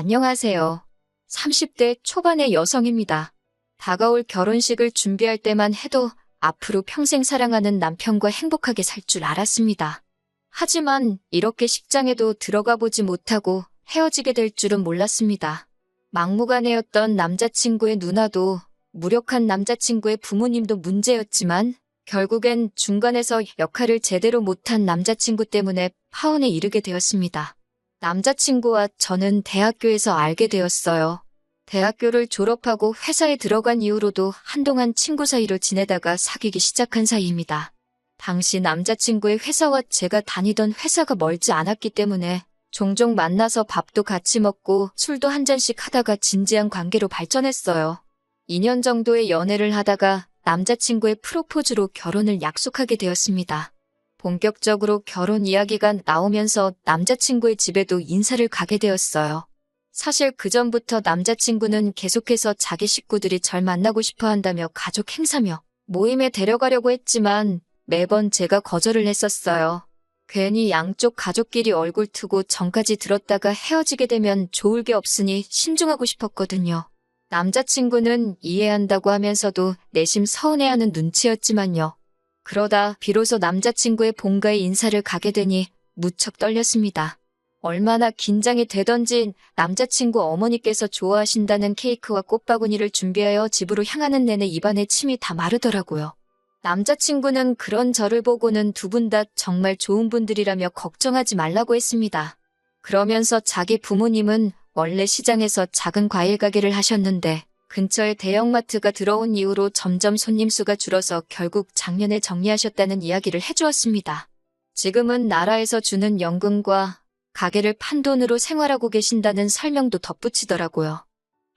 안녕하세요. 30대 초반의 여성입니다. 다가올 결혼식을 준비할 때만 해도 앞으로 평생 사랑하는 남편과 행복하게 살 줄 알았습니다. 하지만 이렇게 식장에도 들어가 보지 못하고 헤어지게 될 줄은 몰랐습니다. 막무가내였던 남자친구의 누나도 무력한 남자친구의 부모님도 문제였지만 결국엔 중간에서 역할을 제대로 못한 남자친구 때문에 파혼에 이르게 되었습니다. 남자친구와 저는 대학교에서 알게 되었어요. 대학교를 졸업하고 회사에 들어간 이후로도 한동안 친구 사이로 지내다가 사귀기 시작한 사이입니다. 당시 남자친구의 회사와 제가 다니던 회사가 멀지 않았기 때문에 종종 만나서 밥도 같이 먹고 술도 한 잔씩 하다가 진지한 관계로 발전했어요. 2년 정도의 연애를 하다가 남자친구의 프로포즈로 결혼을 약속하게 되었습니다. 본격적으로 결혼 이야기가 나오면서 남자친구의 집에도 인사를 가게 되었어요. 사실 그전부터 남자친구는 계속해서 자기 식구들이 절 만나고 싶어 한다며 가족 행사며 모임에 데려가려고 했지만 매번 제가 거절을 했었어요. 괜히 양쪽 가족끼리 얼굴 트고 전까지 들었다가 헤어지게 되면 좋을 게 없으니 신중하고 싶었거든요. 남자친구는 이해한다고 하면서도 내심 서운해하는 눈치였지만요. 그러다 비로소 남자친구의 본가에 인사를 가게 되니 무척 떨렸습니다. 얼마나 긴장이 되던지 남자친구 어머니께서 좋아하신다는 케이크와 꽃바구니를 준비하여 집으로 향하는 내내 입안에 침이 다 마르더라고요. 남자친구는 그런 저를 보고는 두 분 다 정말 좋은 분들이라며 걱정하지 말라고 했습니다. 그러면서 자기 부모님은 원래 시장에서 작은 과일 가게를 하셨는데 근처에 대형마트가 들어온 이후로 점점 손님 수가 줄어서 결국 작년에 정리하셨다는 이야기를 해주었습니다. 지금은 나라에서 주는 연금과 가게를 판 돈으로 생활하고 계신다는 설명도 덧붙이더라고요.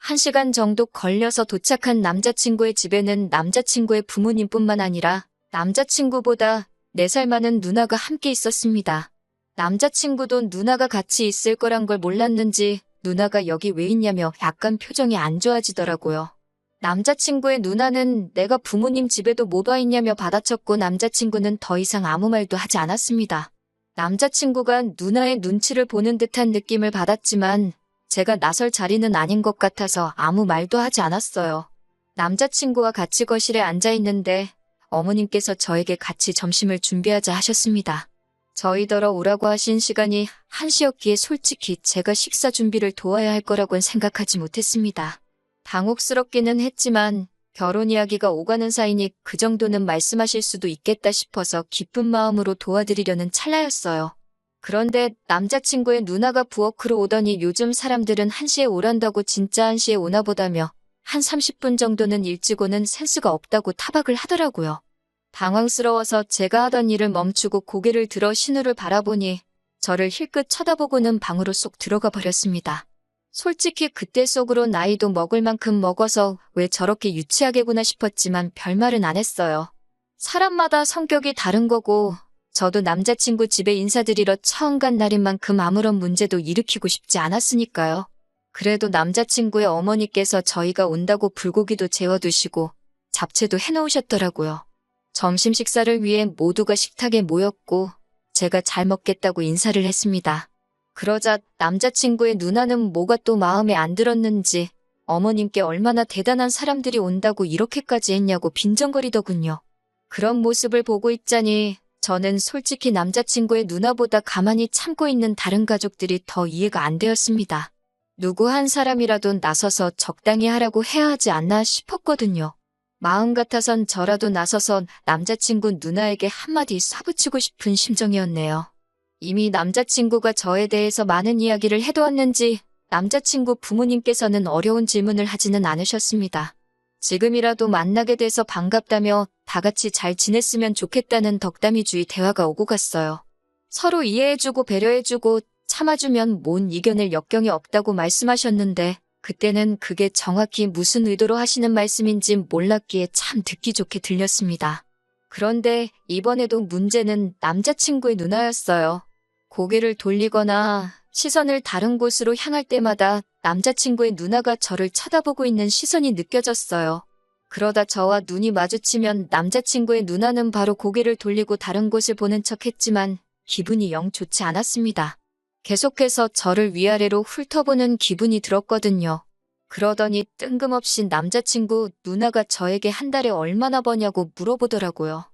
1시간 정도 걸려서 도착한 남자친구의 집에는 남자친구의 부모님뿐만 아니라 남자친구보다 4살 많은 누나가 함께 있었습니다. 남자친구도 누나가 같이 있을 거란 걸 몰랐는지 누나가 여기 왜 있냐며 약간 표정이 안 좋아지더라고요. 남자친구의 누나는 내가 부모님 집에도 못 와 있냐며 받아쳤고 남자친구는 더 이상 아무 말도 하지 않았습니다. 남자친구가 누나의 눈치를 보는 듯한 느낌을 받았지만 제가 나설 자리는 아닌 것 같아서 아무 말도 하지 않았어요. 남자친구와 같이 거실에 앉아 있는데 어머님께서 저에게 같이 점심을 준비하자 하셨습니다. 저희더러 오라고 하신 시간이 1시였기에 솔직히 제가 식사 준비를 도와야 할 거라고는 생각하지 못했습니다. 당혹스럽기는 했지만 결혼 이야기가 오가는 사이니 그 정도는 말씀하실 수도 있겠다 싶어서 기쁜 마음으로 도와드리려는 찰나였어요. 그런데 남자친구의 누나가 부엌으로 오더니 요즘 사람들은 1시에 오란다고 진짜 1시에 오나 보다며 한 30분 정도는 일찍 오는 센스가 없다고 타박을 하더라고요. 당황스러워서 제가 하던 일을 멈추고 고개를 들어 신우를 바라보니 저를 힐끗 쳐다보고는 방으로 쏙 들어가 버렸습니다. 솔직히 그때 속으로 나이도 먹을 만큼 먹어서 왜 저렇게 유치하게구나 싶었지만 별말은 안 했어요. 사람마다 성격이 다른 거고 저도 남자친구 집에 인사드리러 처음 간 날인 만큼 아무런 문제도 일으키고 싶지 않았으니까요. 그래도 남자친구의 어머니께서 저희가 온다고 불고기도 재워두시고 잡채도 해놓으셨더라고요. 점심 식사를 위해 모두가 식탁에 모였고 제가 잘 먹겠다고 인사를 했습니다. 그러자 남자친구의 누나는 뭐가 또 마음에 안 들었는지 어머님께 얼마나 대단한 사람들이 온다고 이렇게까지 했냐고 빈정거리더군요. 그런 모습을 보고 있자니 저는 솔직히 남자친구의 누나보다 가만히 참고 있는 다른 가족들이 더 이해가 안 되었습니다. 누구 한 사람이라도 나서서 적당히 하라고 해야 하지 않나 싶었거든요. 마음 같아선 저라도 나서서 남자친구 누나에게 한마디 쏴붙이고 싶은 심정이었네요. 이미 남자친구가 저에 대해서 많은 이야기를 해두었는지 남자친구 부모님께서는 어려운 질문을 하지는 않으셨습니다. 지금이라도 만나게 돼서 반갑다며 다 같이 잘 지냈으면 좋겠다는 덕담이주의 대화가 오고 갔어요. 서로 이해해주고 배려해주고 참아주면 뭔 이겨낼 역경이 없다고 말씀하셨는데 그때는 그게 정확히 무슨 의도로 하시는 말씀인지 몰랐기에 참 듣기 좋게 들렸습니다. 그런데 이번에도 문제는 남자친구의 누나였어요. 고개를 돌리거나 시선을 다른 곳으로 향할 때마다 남자친구의 누나가 저를 쳐다보고 있는 시선이 느껴졌어요. 그러다 저와 눈이 마주치면 남자친구의 누나는 바로 고개를 돌리고 다른 곳을 보는 척 했지만 기분이 영 좋지 않았습니다. 계속해서 저를 위아래로 훑어보는 기분이 들었거든요. 그러더니 뜬금없이 남자친구 누나가 저에게 한 달에 얼마나 버냐고 물어보더라고요.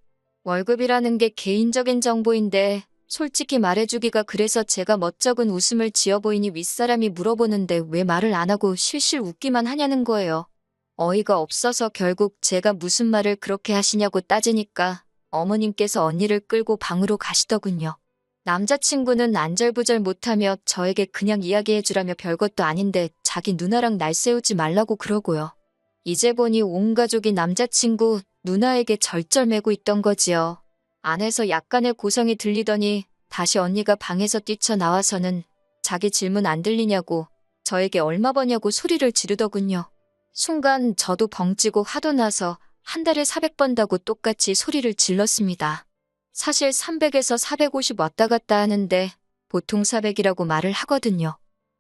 월급이라는 게 개인적인 정보인데 솔직히 말해주기가 그래서 제가 멋쩍은 웃음을 지어 보이니 윗사람이 물어보는데 왜 말을 안 하고 실실 웃기만 하냐는 거예요. 어이가 없어서 결국 제가 무슨 말을 그렇게 하시냐고 따지니까 어머님께서 언니를 끌고 방으로 가시더군요. 남자친구는 안절부절 못하며 저에게 그냥 이야기해주라며 별것도 아닌데 자기 누나랑 날 세우지 말라고 그러고요. 이제 보니 온 가족이 남자친구 누나에게 절절매고 있던 거지요. 안에서 약간의 고성이 들리더니 다시 언니가 방에서 뛰쳐나와서는 자기 질문 안 들리냐고 저에게 얼마 버냐고 소리를 지르더군요. 순간 저도 벙찌고 화도 나서 한 달에 400 번다고 똑같이 소리를 질렀습니다. 사실 300에서 450 왔다 갔다 하는데 보통 400이라고 말을 하거든요.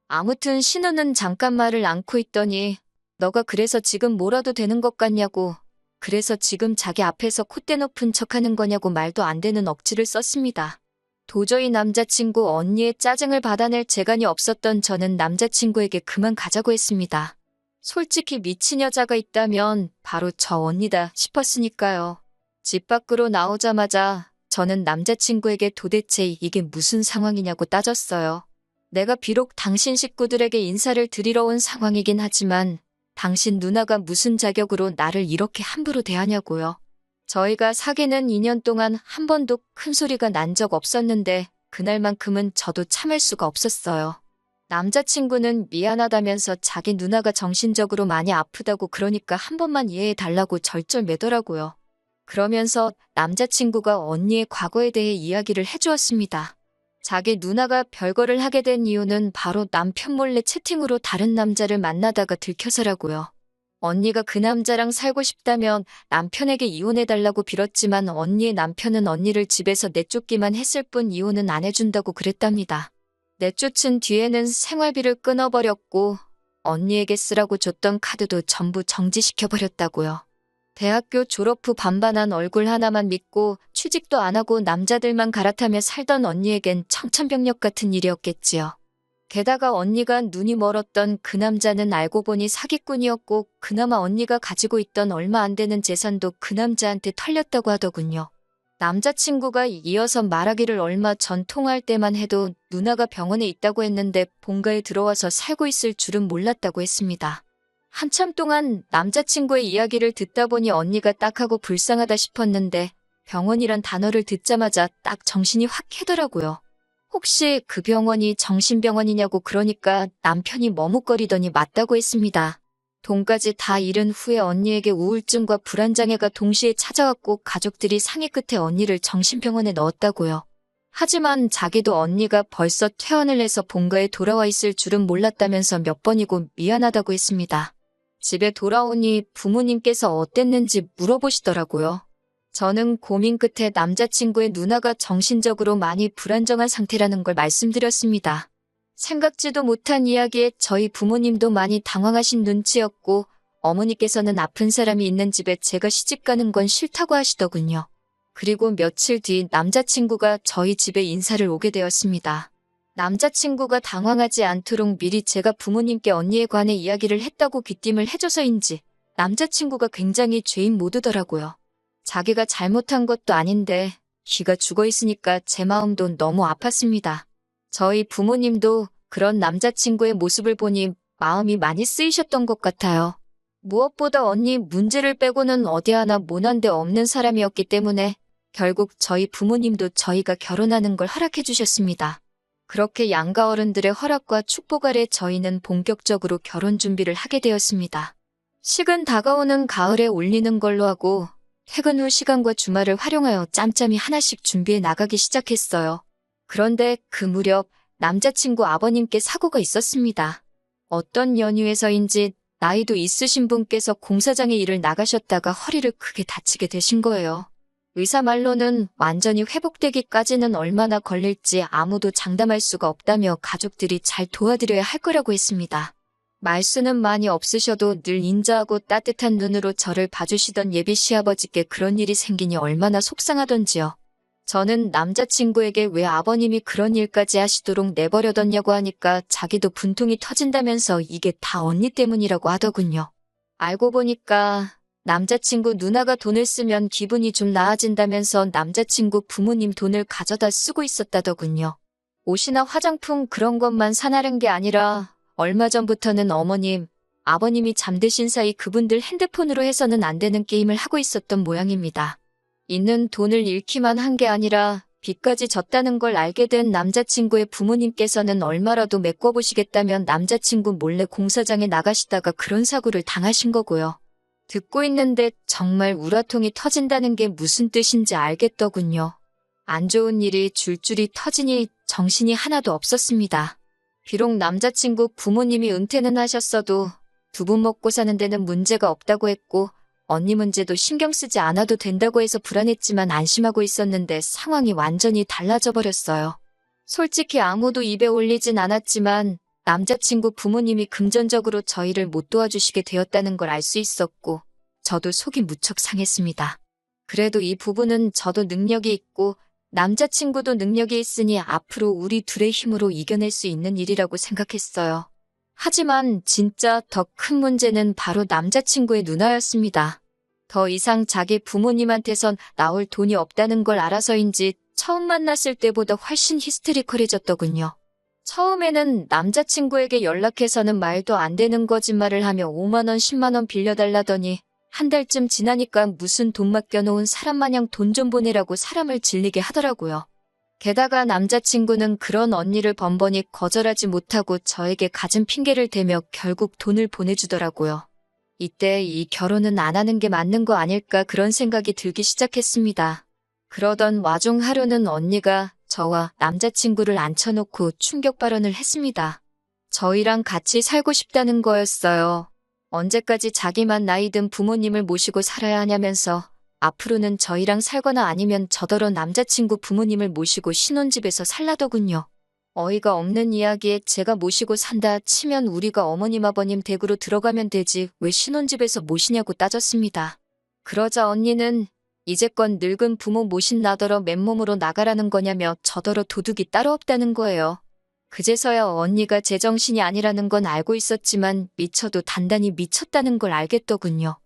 아무튼 신우는 잠깐 말을 않고 있더니 너가 그래서 지금 몰아도 되는 것 같냐고, 그래서 지금 자기 앞에서 콧대 높은 척하는 거냐고 말도 안 되는 억지를 썼습니다. 도저히 남자친구 언니의 짜증을 받아낼 재간이 없었던 저는 남자친구에게 그만 가자고 했습니다. 솔직히 미친 여자가 있다면 바로 저 언니다 싶었으니까요. 집 밖으로 나오자마자 저는 남자친구에게 도대체 이게 무슨 상황이냐고 따졌어요. 내가 비록 당신 식구들에게 인사를 드리러 온 상황이긴 하지만 당신 누나가 무슨 자격으로 나를 이렇게 함부로 대하냐고요. 저희가 사귀는 2년 동안 한 번도 큰 소리가 난 적 없었는데 그날만큼은 저도 참을 수가 없었어요. 남자친구는 미안하다면서 자기 누나가 정신적으로 많이 아프다고 그러니까 한 번만 이해해 달라고 절절매더라고요. 그러면서 남자친구가 언니의 과거에 대해 이야기를 해주었습니다. 자기 누나가 별거를 하게 된 이유는 바로 남편 몰래 채팅으로 다른 남자를 만나다가 들켜서라고요. 언니가 그 남자랑 살고 싶다면 남편에게 이혼해달라고 빌었지만 언니의 남편은 언니를 집에서 내쫓기만 했을 뿐 이혼은 안 해준다고 그랬답니다. 내쫓은 뒤에는 생활비를 끊어버렸고 언니에게 쓰라고 줬던 카드도 전부 정지시켜버렸다고요. 대학교 졸업 후 반반한 얼굴 하나만 믿고 취직도 안 하고 남자들만 갈아타며 살던 언니에겐 청천벽력 같은 일이었겠지요. 게다가 언니가 눈이 멀었던 그 남자는 알고 보니 사기꾼이었고 그나마 언니가 가지고 있던 얼마 안 되는 재산도 그 남자한테 털렸다고 하더군요. 남자친구가 이어서 말하기를 얼마 전 통화할 때만 해도 누나가 병원에 있다고 했는데 본가에 들어와서 살고 있을 줄은 몰랐다고 했습니다. 한참 동안 남자친구의 이야기를 듣다 보니 언니가 딱하고 불쌍하다 싶었는데 병원이란 단어를 듣자마자 딱 정신이 확 깨더라고요. 혹시 그 병원이 정신병원이냐고 그러니까 남편이 머뭇거리더니 맞다고 했습니다. 돈까지 다 잃은 후에 언니에게 우울증과 불안장애가 동시에 찾아왔고 가족들이 상의 끝에 언니를 정신병원에 넣었다고요. 하지만 자기도 언니가 벌써 퇴원을 해서 본가에 돌아와 있을 줄은 몰랐다면서 몇 번이고 미안하다고 했습니다. 집에 돌아오니 부모님께서 어땠는지 물어보시더라고요. 저는 고민 끝에 남자친구의 누나가 정신적으로 많이 불안정한 상태라는 걸 말씀드렸습니다. 생각지도 못한 이야기에 저희 부모님도 많이 당황하신 눈치였고 어머니께서는 아픈 사람이 있는 집에 제가 시집가는 건 싫다고 하시더군요. 그리고 며칠 뒤 남자친구가 저희 집에 인사를 오게 되었습니다. 남자친구가 당황하지 않도록 미리 제가 부모님께 언니에 관해 이야기를 했다고 귀띔을 해줘서인지 남자친구가 굉장히 죄인 모드더라고요. 자기가 잘못한 것도 아닌데 기가 죽어있으니까 제 마음도 너무 아팠습니다. 저희 부모님도 그런 남자친구의 모습을 보니 마음이 많이 쓰이셨던 것 같아요. 무엇보다 언니 문제를 빼고는 어디 하나 모난 데 없는 사람이었기 때문에 결국 저희 부모님도 저희가 결혼하는 걸 허락해 주셨습니다. 그렇게 양가 어른들의 허락과 축복 아래 저희는 본격적으로 결혼 준비를 하게 되었습니다. 식은 다가오는 가을에 올리는 걸로 하고 퇴근 후 시간과 주말을 활용하여 짬짬이 하나씩 준비해 나가기 시작했어요. 그런데 그 무렵 남자친구 아버님께 사고가 있었습니다. 어떤 연유에서인지 나이도 있으신 분께서 공사장에 일을 나가셨다가 허리를 크게 다치게 되신 거예요. 의사 말로는 완전히 회복되기까지는 얼마나 걸릴지 아무도 장담할 수가 없다며 가족들이 잘 도와드려야 할 거라고 했습니다. 말수는 많이 없으셔도 늘 인자하고 따뜻한 눈으로 저를 봐주시던 예비 시아버지께 그런 일이 생기니 얼마나 속상하던지요. 저는 남자친구에게 왜 아버님이 그런 일까지 하시도록 내버려뒀냐고 하니까 자기도 분통이 터진다면서 이게 다 언니 때문이라고 하더군요. 알고 보니까 남자친구 누나가 돈을 쓰면 기분이 좀 나아진다면서 남자친구 부모님 돈을 가져다 쓰고 있었다더군요. 옷이나 화장품 그런 것만 사나른 게 아니라 얼마 전부터는 어머님, 아버님이 잠드신 사이 그분들 핸드폰으로 해서는 안 되는 게임을 하고 있었던 모양입니다. 있는 돈을 잃기만 한 게 아니라 빚까지 졌다는 걸 알게 된 남자친구의 부모님께서는 얼마라도 메꿔보시겠다면 남자친구 몰래 공사장에 나가시다가 그런 사고를 당하신 거고요. 듣고 있는데 정말 우라통이 터진다는 게 무슨 뜻인지 알겠더군요. 안 좋은 일이 줄줄이 터지니 정신이 하나도 없었습니다. 비록 남자친구 부모님이 은퇴는 하셨어도 두 분 먹고 사는 데는 문제가 없다고 했고 언니 문제도 신경 쓰지 않아도 된다고 해서 불안했지만 안심하고 있었는데 상황이 완전히 달라져 버렸어요. 솔직히 아무도 입에 올리진 않았지만 남자친구 부모님이 금전적으로 저희를 못 도와주시게 되었다는 걸 알 수 있었고 저도 속이 무척 상했습니다. 그래도 이 부분은 저도 능력이 있고 남자친구도 능력이 있으니 앞으로 우리 둘의 힘으로 이겨낼 수 있는 일이라고 생각했어요. 하지만 진짜 더 큰 문제는 바로 남자친구의 누나였습니다. 더 이상 자기 부모님한테선 나올 돈이 없다는 걸 알아서인지 처음 만났을 때보다 훨씬 히스테리컬해졌더군요. 처음에는 남자친구에게 연락해서는 말도 안 되는 거짓말을 하며 5만 원, 10만 원 빌려달라더니 한 달쯤 지나니까 무슨 돈 맡겨놓은 사람 마냥 돈 좀 보내라고 사람을 질리게 하더라고요. 게다가 남자친구는 그런 언니를 번번이 거절하지 못하고 저에게 갖은 핑계를 대며 결국 돈을 보내주더라고요. 이때 이 결혼은 안 하는 게 맞는 거 아닐까 그런 생각이 들기 시작했습니다. 그러던 와중 하루는 언니가 저와 남자친구를 앉혀놓고 충격 발언을 했습니다. 저희랑 같이 살고 싶다는 거였어요. 언제까지 자기만 나이 든 부모님을 모시고 살아야 하냐면서 앞으로는 저희랑 살거나 아니면 저더러 남자친구 부모님을 모시고 신혼집에서 살라더군요. 어이가 없는 이야기에 제가 모시고 산다 치면 우리가 어머님 아버님 댁으로 들어가면 되지 왜 신혼집에서 모시냐고 따졌습니다. 그러자 언니는 이제껏 늙은 부모 모신 나더러 맨몸으로 나가라는 거냐며 저더러 도둑이 따로 없다는 거예요. 그제서야 언니가 제정신이 아니라는 건 알고 있었지만 미쳐도 단단히 미쳤다는 걸 알겠더군요.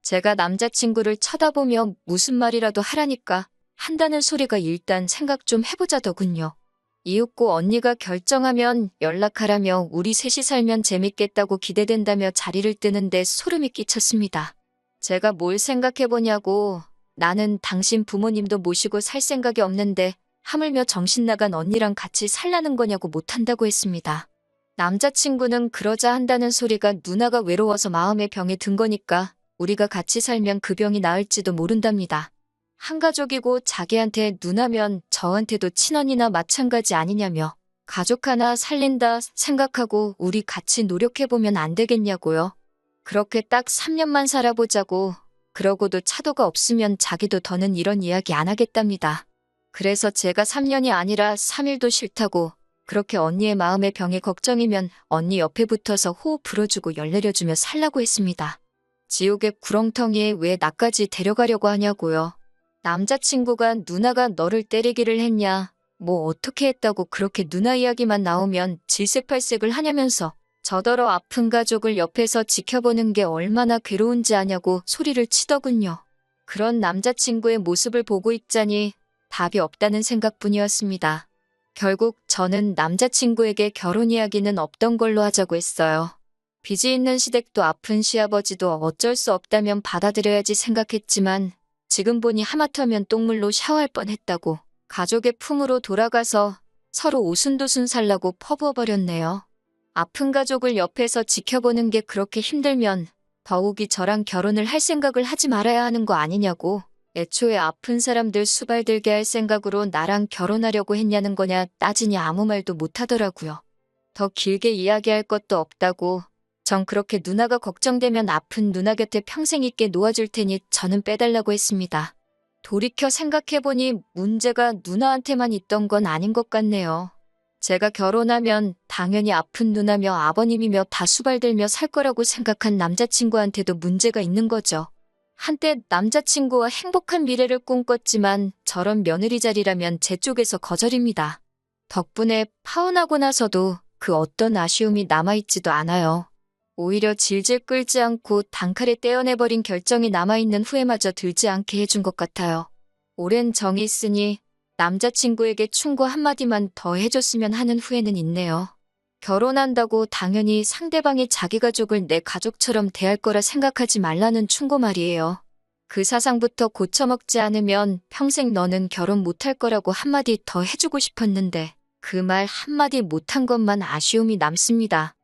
제가 남자친구를 쳐다보며 무슨 말이라도 하라니까 한다는 소리가 일단 생각 좀 해보자더군요. 이윽고 언니가 결정하면 연락하라며 우리 셋이 살면 재밌겠다고 기대된다며 자리를 뜨는데 소름이 끼쳤습니다. 제가 뭘 생각해보냐고 나는 당신 부모님도 모시고 살 생각이 없는데 하물며 정신 나간 언니랑 같이 살라는 거냐고 못한다고 했습니다. 남자친구는 그러자 한다는 소리가 누나가 외로워서 마음의 병에 든 거니까 우리가 같이 살면 그 병이 나을지도 모른답니다. 한 가족이고 자기한테 누나면 저한테도 친언니나 마찬가지 아니냐며 가족 하나 살린다 생각하고 우리 같이 노력해보면 안 되겠냐고요. 그렇게 딱 3년만 살아보자고 그러고도 차도가 없으면 자기도 더는 이런 이야기 안 하겠답니다. 그래서 제가 3년이 아니라 3일도 싫다고 그렇게 언니의 마음의 병에 걱정이면 언니 옆에 붙어서 호흡 불어주고 열 내려주며 살라고 했습니다. 지옥의 구렁텅이에 왜 나까지 데려가려고 하냐고요. 남자친구가 누나가 너를 때리기를 했냐, 뭐 어떻게 했다고 그렇게 누나 이야기만 나오면 질색팔색을 하냐면서 저더러 아픈 가족을 옆에서 지켜보는 게 얼마나 괴로운지 아냐고 소리를 치더군요. 그런 남자친구의 모습을 보고 있자니 답이 없다는 생각뿐이었습니다. 결국 저는 남자친구에게 결혼 이야기는 없던 걸로 하자고 했어요. 빚이 있는 시댁도 아픈 시아버지도 어쩔 수 없다면 받아들여야지 생각했지만 지금 보니 하마터면 똥물로 샤워할 뻔했다고 가족의 품으로 돌아가서 서로 오순도순 살라고 퍼부어버렸네요. 아픈 가족을 옆에서 지켜보는 게 그렇게 힘들면 더욱이 저랑 결혼을 할 생각을 하지 말아야 하는 거 아니냐고. 애초에 아픈 사람들 수발들게 할 생각으로 나랑 결혼하려고 했냐는 거냐 따지니 아무 말도 못하더라고요. 더 길게 이야기할 것도 없다고. 전 그렇게 누나가 걱정되면 아픈 누나 곁에 평생 있게 놓아줄 테니 저는 빼달라고 했습니다. 돌이켜 생각해보니 문제가 누나한테만 있던 건 아닌 것 같네요. 제가 결혼하면 당연히 아픈 누나며 아버님이며 다 수발들며 살 거라고 생각한 남자친구한테도 문제가 있는 거죠. 한때 남자친구와 행복한 미래를 꿈꿨지만 저런 며느리 자리라면 제 쪽에서 거절입니다. 덕분에 파혼하고 나서도 그 어떤 아쉬움이 남아있지도 않아요. 오히려 질질 끌지 않고 단칼에 떼어내버린 결정이 남아있는 후회마저 들지 않게 해준 것 같아요. 오랜 정이 있으니 남자친구에게 충고 한마디만 더 해줬으면 하는 후회는 있네요. 결혼한다고 당연히 상대방이 자기 가족을 내 가족처럼 대할 거라 생각하지 말라는 충고 말이에요. 그 사상부터 고쳐먹지 않으면 평생 너는 결혼 못할 거라고 한마디 더 해주고 싶었는데 그 말 한마디 못한 것만 아쉬움이 남습니다.